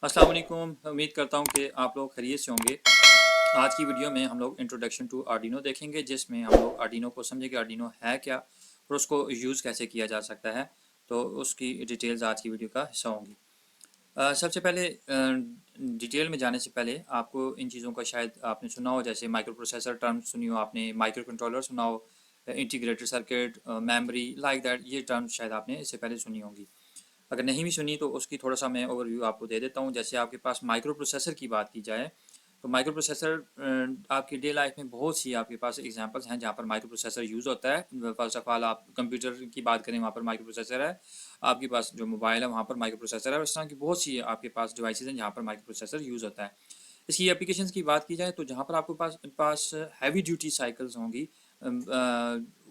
अस्सलाम वालेकुम। उम्मीद करता हूँ कि आप लोग खैरियत से होंगे। आज की वीडियो में हम लोग इंट्रोडक्शन टू आर्डिनो देखेंगे, जिसमें हम लोग आर्डिनो को समझेंगे, आर्डिनो है क्या और उसको यूज़ कैसे किया जा सकता है। तो उसकी डिटेल्स आज की वीडियो का हिस्सा होंगी। सबसे पहले डिटेल में जाने से पहले आपको इन चीज़ों का शायद आपने सुना हो, जैसे माइक्रो प्रोसेसर टर्म सुनी हो आपने, माइक्रो कंट्रोलर सुना हो, integrated circuit, memory, like that, ये टर्म शायद आपने इससे पहले सुनी होंगी। अगर नहीं भी सुनी तो उसकी थोड़ा सा मैं ओवरव्यू आपको दे देता हूँ। जैसे आपके पास माइक्रो प्रोसेसर की बात की जाए तो माइक्रो प्रोसेसर आपकी डे लाइफ में बहुत सी आपके पास एग्जांपल्स हैं जहाँ पर माइक्रो प्रोसेसर यूज़ होता है। फर्स्ट ऑफ ऑल आप कंप्यूटर की बात करें, वहाँ पर माइक्रो प्रोसेसर है। आपके पास जो मोबाइल है वहाँ पर माइक्रो प्रोसेसर है। इस तरह की बहुत सी आपके पास डिवाइसेज हैं जहाँ पर माइक्रो प्रोसेसर यूज़ होता है। इसकी एप्लीकेशंस की बात की जाए तो जहाँ पर आपके पास पास हैवी ड्यूटी साइकिल्स होंगी,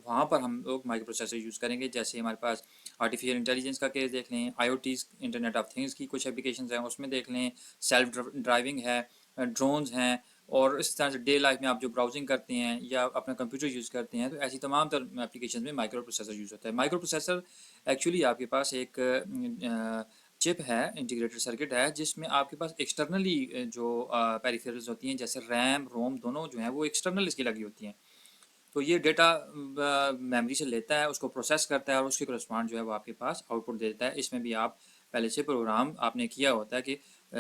वहाँ पर हम लोग माइक्रो प्रोसेसर यूज़ करेंगे। जैसे हमारे पास आर्टिफिशियल इंटेलिजेंस का केस देख लें, IoT इंटरनेट ऑफ थिंग्स की कुछ एप्लीकेशंस हैं उसमें देख लें, सेल्फ ड्राइविंग है, ड्रोन्स हैं, और इस तरह से डे लाइफ में आप जो ब्राउजिंग करते हैं या अपना कंप्यूटर यूज़ करते हैं, तो ऐसी तमाम तर एप्लीकेशन में माइक्रो प्रोसेसर यूज़ होता है। माइक्रो प्रोसेसर एक्चुअली आपके पास एक चिप है, इंटीग्रेटेड सर्किट है, जिसमें आपके पास एक्सटर्नली जो पेरिफेरल्स होती हैं, जैसे रैम रोम दोनों जो हैं वो एक्सटर्नल इसकी लगी होती हैं। तो ये डेटा मेमोरी से लेता है, उसको प्रोसेस करता है और उसके करस्पॉन्ड जो है वो आपके पास आउटपुट देता है। इसमें भी आप पहले से प्रोग्राम आपने किया होता है कि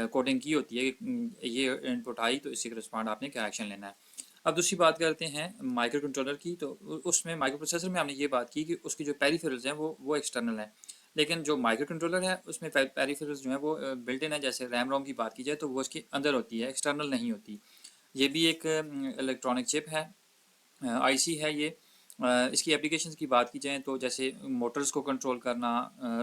कोडिंग की होती है कि ये इनपुट आई तो इसके करस्पॉन्ड आपने क्या एक्शन लेना है। अब दूसरी बात करते हैं माइक्रो कंट्रोलर की। तो उसमें माइक्रो प्रोसेसर में हमने ये बात की कि उसकी जो पेरिफेरल्स हैं वो एक्सटर्नल हैं, लेकिन जो माइक्रो कंट्रोलर है उसमें पेरिफेरल्स जो है वो बिल्ट इन है। जैसे रैम रोम की बात की जाए तो वो उसके अंदर होती है, एक्सटर्नल नहीं होती। ये भी एक इलेक्ट्रॉनिक चिप है, आईसी है ये। इसकी एप्लीकेशंस की बात की जाए तो जैसे मोटर्स को कंट्रोल करना,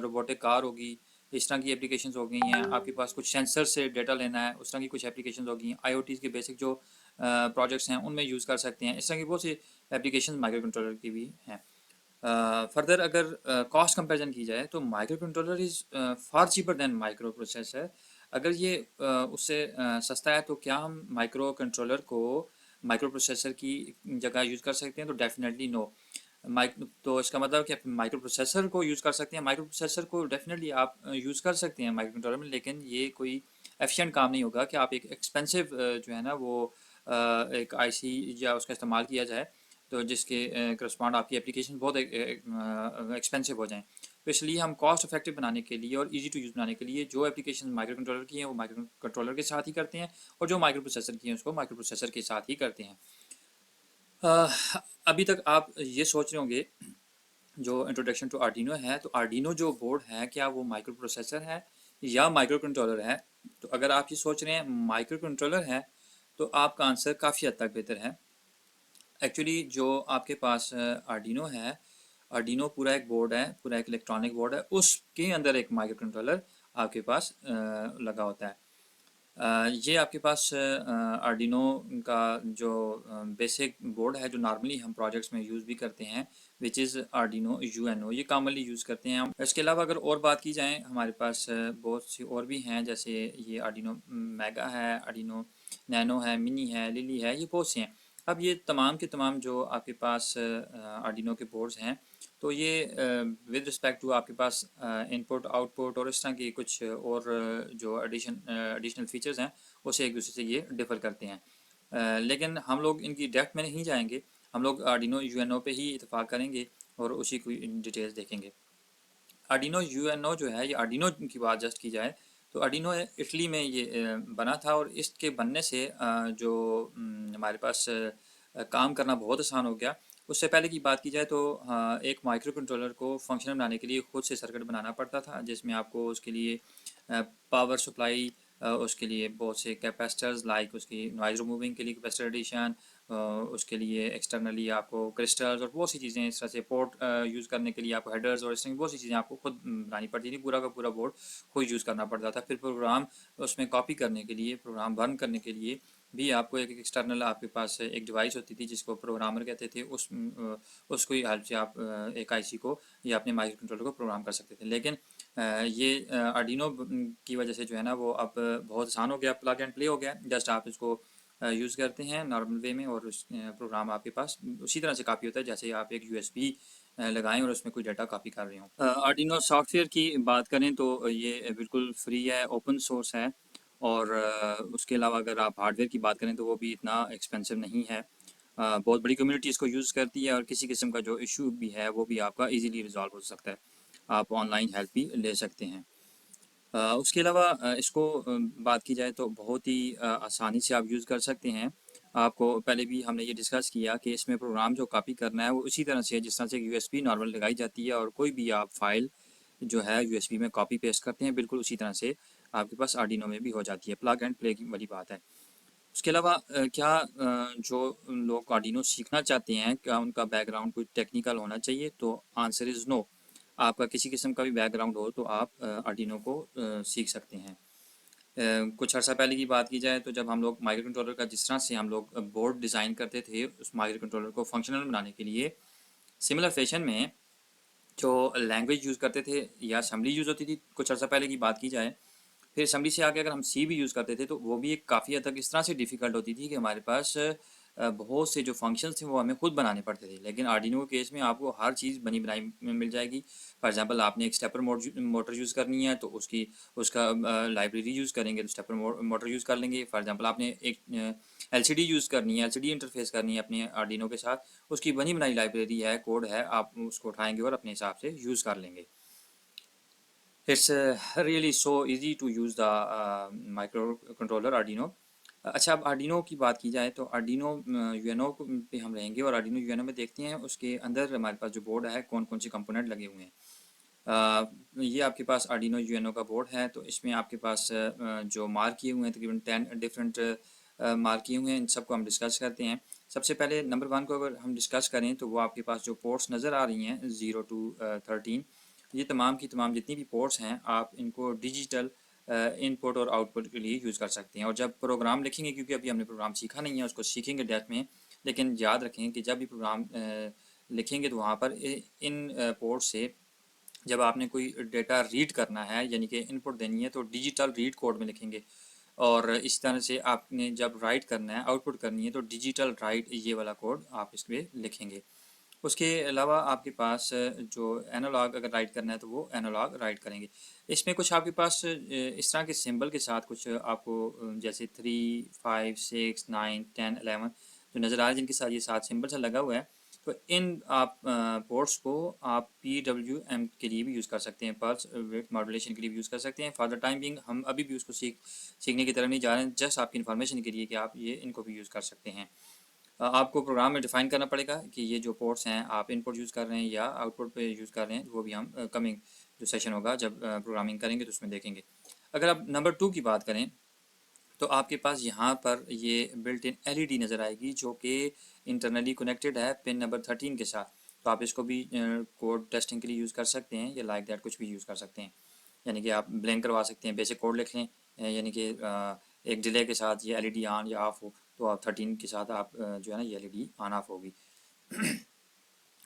रोबोटिक कार होगी, इस तरह की एप्लीकेशंस हो गई हैं। आपके पास कुछ सेंसर से डेटा लेना है, उस तरह की कुछ एप्लीकेशंस हो गई हैं। आईओटी के बेसिक जो प्रोजेक्ट्स हैं उनमें यूज़ कर सकते हैं। इस तरह की बहुत सी एप्लीकेशन माइक्रो कंट्रोलर की भी हैं। फर्दर अगर कॉस्ट कंपैरिजन की जाए तो micro controller is far cheaper than micro processor. अगर ये उससे सस्ता है तो क्या हम माइक्रो कंट्रोलर को माइक्रो प्रोसेसर की जगह यूज़ कर सकते हैं? तो डेफिनेटली नो। माइक तो इसका मतलब कि आप माइक्रो प्रोसेसर को यूज़ कर सकते हैं। माइक्रो प्रोसेसर को डेफिनेटली आप यूज़ कर सकते हैं माइक्रो कंट्रोलर में, लेकिन ये कोई एफिशिएंट काम नहीं होगा कि आप एक एक्सपेंसिव जो है ना वो एक आईसी या उसका इस्तेमाल किया जाए तो जिसके करस्पॉन्ड आपकी एप्लीकेशन बहुत एक्सपेंसिव हो जाएँ। तो इसलिए हम कॉस्ट इफेक्टिव बनाने के लिए और ईजी टू यूज़ बनाने के लिए जो एप्लीकेशन माइक्रो कंट्रोलर की हैं वो माइक्रो कंट्रोलर के साथ ही करते हैं, और जो माइक्रो प्रोसेसर की हैं उसको माइक्रो प्रोसेसर के साथ ही करते हैं। अ, अभी तक आप ये सोच रहे होंगे, जो इंट्रोडक्शन टू आर्डिनो है, तो आर्डिनो जो बोर्ड है क्या वो माइक्रो प्रोसेसर है या माइक्रो कंट्रोलर है? तो अगर आप ये सोच रहे हैं माइक्रो कंट्रोलर है तो आपका आंसर काफ़ी हद तक बेहतर है। एक्चुअली जो आपके पास आर्डिनो है, आर्डिनो पूरा एक बोर्ड है, पूरा एक इलेक्ट्रॉनिक बोर्ड है, उसके अंदर एक माइक्रो कंट्रोलर आपके पास लगा होता है। ये आपके पास आर्डिनो का जो बेसिक बोर्ड है जो नॉर्मली हम प्रोजेक्ट्स में यूज़ भी करते हैं, विच इज़ आर्डिनो यूएनओ, ये कॉमनली यूज़ करते हैं हम। इसके अलावा अगर और बात की जाए हमारे पास बहुत सी और भी हैं, जैसे ये आर्डिनो मेगा है, आर्डिनो नैनो है, मिनी है, लिली है, ये बहुत से हैं। अब ये तमाम के तमाम जो आपके पास आर्डिनो के बोर्ड्स हैं, तो ये विद रिस्पेक्ट टू आपके पास इनपुट आउटपुट और इस तरह की कुछ और जो एडिशनल फीचर्स हैं उसे एक दूसरे से ये डिफ़र करते हैं। लेकिन हम लोग इनकी डेप्थ में नहीं जाएंगे, हम लोग आर्डिनो यूएनओ पे ही इतफाक़ करेंगे और उसी की डिटेल्स देखेंगे। आर्डिनो यूएनओ जो है, ये आर्डिनो की बात जस्ट की जाए तो आर्डिनो इटली में ये बना था, और इसके बनने से जो हमारे पास काम करना बहुत आसान हो गया। उससे पहले की बात की जाए तो एक माइक्रो कंट्रोलर को फंक्शनल बनाने के लिए खुद से सर्किट बनाना पड़ता था, जिसमें आपको उसके लिए पावर सप्लाई, उसके लिए बहुत से कैपेसिटर्स, लाइक उसकी नॉइज़ रिमूविंग के लिए कैपेसिटर एडिशन, उसके लिए एक्सटर्नली आपको क्रिस्टल्स और बहुत सी चीज़ें इस तरह से पोर्ट यूज़ करने के लिए आपको हेडर्स और इस तरह की बहुत सी चीज़ें आपको खुद बनानी पड़ती थी। पूरा का पूरा बोर्ड खुद यूज़ करना पड़ता था। फिर प्रोग्राम उसमें कॉपी करने के लिए, प्रोग्राम रन करने के लिए भी आपको एक एक्सटर्नल आपके पास एक डिवाइस होती थी जिसको प्रोग्रामर कहते थे। उसको ही हेल्प से आप एक आईसी को या अपने माइक्रो कंट्रोलर को प्रोग्राम कर सकते थे। लेकिन ये आर्डिनो की वजह से जो है ना वो अब बहुत आसान हो गया, प्लग एंड प्ले हो गया। जस्ट आप इसको यूज़ करते हैं नॉर्मल वे में और उस प्रोग्राम आपके पास उसी तरह से कॉपी होता है जैसे आप एक यूएसबी लगाएं और उसमें कोई डाटा कॉपी कर रहे हो। आर्डिनो सॉफ्टवेयर की बात करें तो ये बिल्कुल फ्री है, ओपन सोर्स है, और उसके अलावा अगर आप हार्डवेयर की बात करें तो वो भी इतना एक्सपेंसिव नहीं है। बहुत बड़ी कम्युनिटी इसको यूज़ करती है और किसी किस्म का जो इशू भी है वो भी आपका इजीली रिजॉल्व हो सकता है। आप ऑनलाइन हेल्प भी ले सकते हैं। उसके अलावा इसको बात की जाए तो बहुत ही आसानी से आप यूज़ कर सकते हैं। आपको पहले भी हमने ये डिस्कस किया कि इसमें प्रोग्राम जो कॉपी करना है वो उसी तरह से है जिस तरह से यूएसबी नॉर्मल लगाई जाती है और कोई भी आप फाइल जो है यूएसबी में कॉपी पेस्ट करते हैं, बिल्कुल उसी तरह से आपके पास आर्डिनो में भी हो जाती है। प्लग एंड प्ले की वाली बात है। उसके अलावा क्या जो लोग आर्डिनो सीखना चाहते हैं क्या उनका बैकग्राउंड कोई टेक्निकल होना चाहिए? तो आंसर इज़ नो। आपका किसी किस्म का भी बैकग्राउंड हो तो आप आर्डिनो को सीख सकते हैं। कुछ अर्सा पहले की बात की जाए तो जब हम लोग माइक्रो कंट्रोलर का जिस तरह से हम लोग बोर्ड डिज़ाइन करते थे उस माइक्रो कंट्रोलर को फंक्शनल बनाने के लिए, सिमिलर फैशन में जो लैंग्वेज यूज़ करते थे या असेंबली यूज़ होती थी, कुछ अर्सा पहले की बात की जाए, फिर असेंबली से आगे अगर हम सी भी यूज़ करते थे तो वो भी एक काफ़ी हद तक इस तरह से डिफ़िकल्ट होती थी कि हमारे पास बहुत से जो फंक्शंस थे वो हमें खुद बनाने पड़ते थे। लेकिन आर्डिनो के केस में आपको हर चीज़ बनी बनाई में मिल जाएगी। फॉर एग्जांपल आपने एक स्टेपर मोटर यूज़ करनी है तो उसका लाइब्रेरी यूज़ करेंगे तो स्टेपर मोटर यूज़ कर लेंगे। फॉर एग्जांपल आपने एक एलसीडी यूज़ करनी है, एलसीडी इंटरफेस करनी है अपने आर्डिनो के साथ, उसकी बनी बनाई लाइब्रेरी है, कोड है, आप उसको उठाएंगे और अपने हिसाब से यूज़ कर लेंगे। It's really so easy to use the microcontroller Arduino। अच्छा, अब आर्डिनो की बात की जाए तो आर्डिनो यूएनओ पे हम रहेंगे और आर्डिनो यूएनओ में देखते हैं उसके अंदर हमारे पास जो बोर्ड है कौन कौन से कंपोनेंट लगे हुए हैं। ये आपके पास आर्डिनो यूएनओ का बोर्ड है तो इसमें आपके पास जो मार्क किए हुए हैं तकरीबन 10 डिफरेंट मार्क किए हुए हैं। इन सबको हम डिस्कस करते हैं। सबसे पहले नंबर 1 को अगर हम डिस्कस करें तो वो आपके पास जो पोर्ट्स नज़र आ रही हैं 0 to 13, ये तमाम की तमाम जितनी भी पोर्ट्स हैं आप इनको डिजिटल इनपुट और आउटपुट के लिए यूज़ कर सकते हैं। और जब प्रोग्राम लिखेंगे, क्योंकि अभी हमने प्रोग्राम सीखा नहीं है, उसको सीखेंगे डेप्थ में, लेकिन याद रखें कि जब भी प्रोग्राम लिखेंगे तो वहाँ पर इन पोर्ट से जब आपने कोई डेटा रीड करना है यानी कि इनपुट देनी है तो डिजिटल रीड कोड में लिखेंगे। और इस तरह से आपने जब राइट करना है, आउटपुट करनी है, तो डिजिटल राइट ये वाला कोड आप इस पर लिखेंगे। उसके अलावा आपके पास जो एनालॉग अगर राइट करना है तो वो एनालॉग राइट करेंगे। इसमें कुछ आपके पास इस तरह के सिंबल के साथ कुछ आपको जैसे 3, 5, 6, 9, 10, 11 जो नज़र आ रहे हैं जिनके साथ ये 7 सिंबल सा लगा हुआ है, तो इन आप पोर्ट्स को आप PWM के लिए भी यूज़ कर सकते हैं, पल्स विड्थ मॉड्यूलेशन के लिए भी यूज़ कर सकते हैं। फॉर द टाइम बिंग हम अभी भी उसको सीखने की तरफ नहीं जा रहे हैं, जस्ट आपकी इन्फॉर्मेशन के लिए कि आप ये इनको भी यूज़ कर सकते हैं। आपको प्रोग्राम में डिफ़ाइन करना पड़ेगा कि ये जो पोर्ट्स हैं आप इनपुट यूज़ कर रहे हैं या आउटपुट पे यूज़ कर रहे हैं, वो भी हम कमिंग जो सेशन होगा जब प्रोग्रामिंग करेंगे तो उसमें देखेंगे। अगर आप नंबर 2 की बात करें तो आपके पास यहाँ पर ये बिल्ट इन एलईडी नज़र आएगी जो कि इंटरनली कनेक्टेड है पिन नंबर 13 के साथ। तो आप इसको भी कोड टेस्टिंग के लिए यूज़ कर सकते हैं या लाइक दैट कुछ भी यूज़ कर सकते हैं। यानी कि आप ब्लैंक करवा सकते हैं, बेसिक कोड लिख लें, यानी कि एक डिले के साथ ये एलईडी ऑन या ऑफ हो तो आप 13 के साथ आप जो है ना ये एलईडी ऑन ऑफ होगी।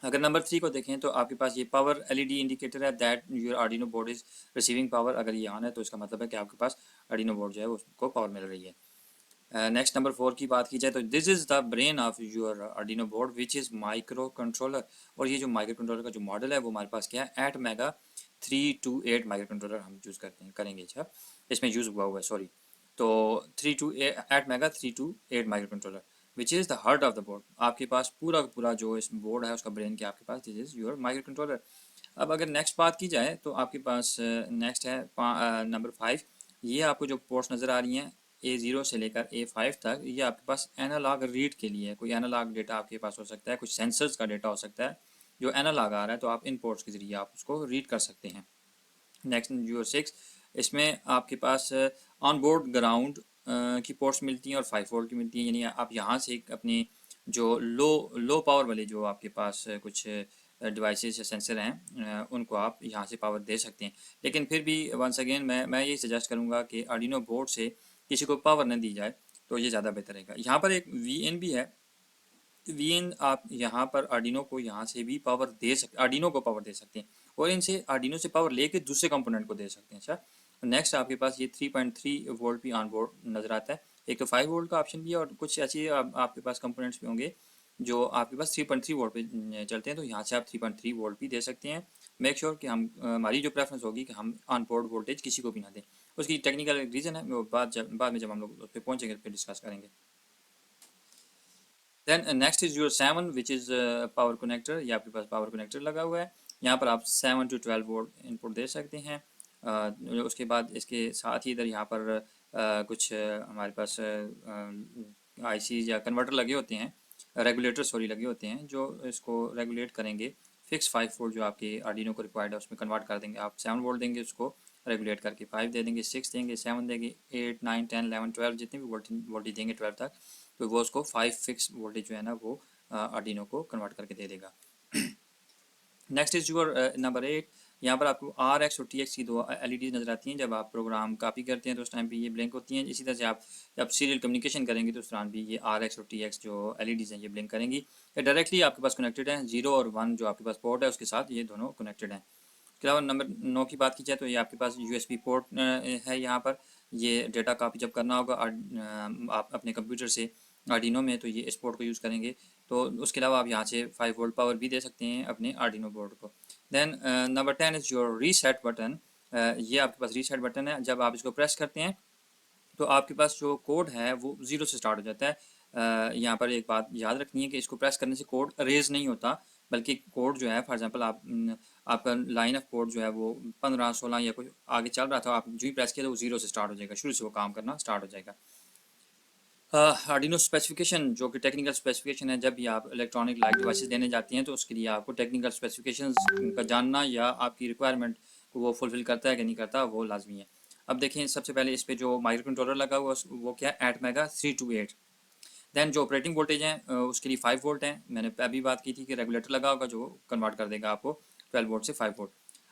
अगर नंबर 3 को देखें तो आपके पास ये पावर एलईडी इंडिकेटर है that your Arduino board is receiving power. अगर ये ऑन है तो इसका मतलब है कि आपके पास आर्डिनो बोर्ड जो है उसको पावर मिल रही है। नेक्स्ट नंबर 4 की बात की जाए तो this is the brain of your Arduino board which is micro controller. और ये जो माइक्रो कंट्रोलर का जो मॉडल है वो हमारे पास क्या है, 8 मेगा 328 माइक्रो कंट्रोलर हम यूज़ करते हैं करेंगे। अच्छा, इसमें यूज़ हुआ हुआ है, सॉरी। तो 8 mega 328 micro controller which is the heart of the board. आपके पास पूरा पूरा जो इस बोर्ड है उसका ब्रेन क्या आपके पास, this is your microcontroller. अब अगर नेक्स्ट बात की जाए तो आपके पास नेक्स्ट है नंबर 5। ये आपको जो पोर्ट्स नज़र आ रही हैं A0 से लेकर A5 तक, ये आपके पास एनालॉग रीड के लिए है। कोई एनालॉग डेटा आपके पास हो सकता है, कुछ सेंसर्स का डेटा हो सकता है जो एनालॉग आ रहा है, तो आप इन पोर्ट्स के ज़रिए आप उसको रीड कर सकते हैं। नेक्स्ट यूर 6, इसमें आपके पास ऑन बोर्ड ग्राउंड की पोर्ट्स मिलती हैं और 5 वोल्ट की मिलती हैं। यानी आप यहाँ से अपनी जो लो पावर वाले जो आपके पास कुछ डिवाइसेस या सेंसर हैं उनको आप यहाँ से पावर दे सकते हैं। लेकिन फिर भी वंस अगेन मैं ये सजेस्ट करूँगा कि आर्डिनो बोर्ड से किसी को पावर न दी जाए तो ये ज़्यादा बेहतर रहेगा। यहाँ पर एक VN भी है। VN आप यहाँ पर आर्डिनो को यहाँ से भी पावर दे सकते, आर्डिनो को पावर दे सकते हैं और इनसे आर्डिनो से पावर लेके दूसरे कंपोनेंट को दे सकते हैं। अच्छा, नेक्स्ट आपके पास ये 3.3 वोल्ट भी ऑन बोर्ड नज़र आता है। एक तो 5 वोल्ट का ऑप्शन भी है और कुछ ऐसे आपके पास कंपोनेंट्स भी होंगे जो आपके पास 3.3 वोल्ट पे चलते हैं, तो यहाँ से आप 3.3 वोल्ट भी दे सकते हैं। मेक श्योर कि हम हमारी जो प्रेफरेंस होगी कि हम ऑन बोर्ड वोल्टेज किसी को भी ना दें। उसकी टेक्निकल रीज़न है, वो बाद में जब हम लोग उस पर पहुँचेंगे फिर डिस्कस करेंगे। Then next is your 7 which is power connector. ये आपके पास पावर कनेक्टर लगा हुआ है। यहाँ पर आप 7 to 12 वोल्ट इनपुट दे सकते हैं। उसके बाद इसके साथ ही इधर यहाँ पर कुछ हमारे पास आईसी या कन्वर्टर लगे होते हैं, रेगुलेटर सॉरी लगे होते हैं, जो इसको रेगुलेट करेंगे। फिक्स 5 वोल्ट जो आपके आर्डिनो को रिक्वायर्ड है उसमें कन्वर्ट कर देंगे। आप 7 वोल्ट देंगे, उसको रेगुलेट करके 5 दे देंगे, 6 देंगे, 7 देंगे, 8 9 10 11 12 जितने भी वोल्टेज देंगे 12 तक, तो वो उसको 5 फिक्स वोल्टेज जो है ना वो आर्डिनो को कन्वर्ट करके दे देगा। Next is your number 8। यहाँ पर आपको RX और TX की दो LEDs नज़र आती हैं। जब आप प्रोग्राम कॉपी करते हैं तो उस टाइम पे ये ब्लिंक होती हैं। इसी तरह से आप जब सीरियल कम्युनिकेशन करेंगे तो उस दौरान भी ये RX और TX जो LEDs हैं ये ब्लिंक करेंगी। ये डायरेक्टली आपके पास कनेक्टेड हैं। 0 और 1 जो आपके पास पोर्ट है उसके साथ ये दोनों कनेक्टेड हैं। इसके अलावा नंबर 9 की बात की जाए तो ये आपके पास USB पोर्ट है। यहाँ पर ये डेटा कॉपी जब करना होगा आप अपने कंप्यूटर से आर्डिनो में, तो ये इस पोर्ट को यूज़ करेंगे। तो उसके अलावा आप यहाँ से 5 वोल्ट पावर भी दे सकते हैं अपने आर्डिनो बोर्ड को। Then number 10 is your reset button. ये आपके पास रीसेट बटन है। जब आप इसको प्रेस करते हैं तो आपके पास जो कोड है वो 0 से स्टार्ट हो जाता है। यहाँ पर एक बात याद रखनी है कि इसको प्रेस करने से कोड रेज नहीं होता, बल्कि कोड जो है फॉर एग्जांपल आपका लाइन ऑफ कोड जो है वो 15 16 या कुछ आगे चल रहा था, आप जो ही प्रेस किया तो वो 0 से स्टार्ट हो जाएगा, शुरू से वो काम करना स्टार्ट हो जाएगा। आर्डिनो स्पेसिफिकेशन जो कि टेक्निकल स्पेसिफिकेशन है, जब भी आप इलेक्ट्रॉनिक लाइट डिवाइसेस देने जाती हैं तो उसके लिए आपको टेक्निकल स्पेसिफिकेशंस का जानना या आपकी रिक्वायरमेंट को वो फुलफिल करता है कि नहीं करता, वो लाजमी है। अब देखें, सबसे पहले इस पे जो माइक्रो कंट्रोलर लगा हुआ है वो क्या है, ATmega 328। देन जो ऑपरेटिंग वोल्टेज है उसके लिए 5 वोल्ट है। मैंने अभी बात की थी कि रेगुलेटर लगा होगा जो कन्वर्ट कर देगा आपको 12 वोल्ट से 5 वोल्ट।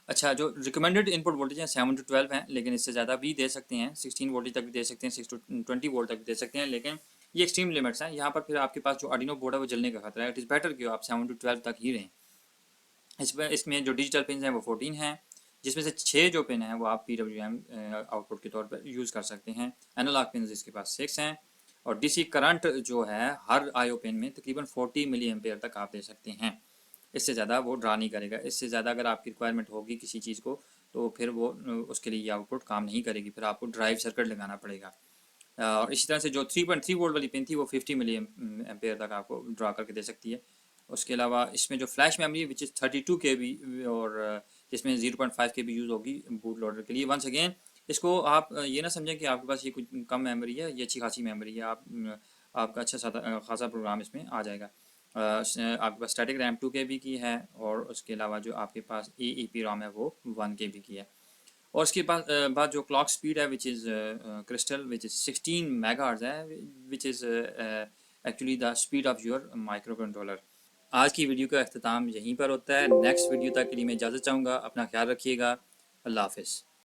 अच्छा, जो रिकमेंडेड इनपुट वोल्टेज है 7 to 12 है, लेकिन इससे ज़्यादा भी दे सकते हैं, 16 वोल्टेज तक भी दे सकते हैं, 6 to 20 वोल्ट तक भी दे सकते हैं, लेकिन ये एक्सट्रीम लिमिट्स हैं। यहाँ पर फिर आपके पास जो आर्डिनो बोर्ड है वो जलने का खतरा है। इट इज़ बेटर कि आप 7 to 12 तक ही रहें। इसमें जो डिजिटल पिन हैं वो 14 हैं, जिसमें से 6 जो पिन हैं वो आप PWM आउटपुट के तौर पर यूज़ कर सकते हैं। एनालॉग पिन इसके पास 6 हैं, और DC करंट जो है हर IO पिन में तकरीबन 40 मिली एम्पेयर तक आप दे सकते हैं। इससे ज़्यादा वो ड्रा नहीं करेगा। इससे ज़्यादा अगर आपकी रिक्वायरमेंट होगी किसी चीज़ को तो फिर वो उसके लिए ये आउटपुट काम नहीं करेगी, फिर आपको ड्राइव सर्किट लगाना पड़ेगा। और इसी तरह से जो 3.3 वोल्ट वाली पिन थी वो 50 मिली एम्पेयर तक आपको ड्रा करके दे सकती है। उसके अलावा इसमें जो flash memory which is 32 KB और जिसमें 0.5 KB यूज़ होगी बूट लोडर के लिए। वंस अगेन इसको आप ये ना समझें कि आपके पास ये कुछ कम मेमोरी है, ये अच्छी खासी मेमोरी है। आपका अच्छा खासा प्रोग्राम इसमें आ जाएगा। आपके पास स्टैटिक रैम 2 KB की है, और उसके अलावा जो आपके पास EEPROM है वो 1 KB की है। और उसके बाद जो क्लॉक स्पीड है which is crystal which is 16 megahertz है, which is actually the speed of your microcontroller. आज की वीडियो का अख्ताम यहीं पर होता है। नेक्स्ट वीडियो तक के लिए मैं इजाज़त चाहूँगा। अपना ख्याल रखिएगा। अल्लाह हाफ़िज़।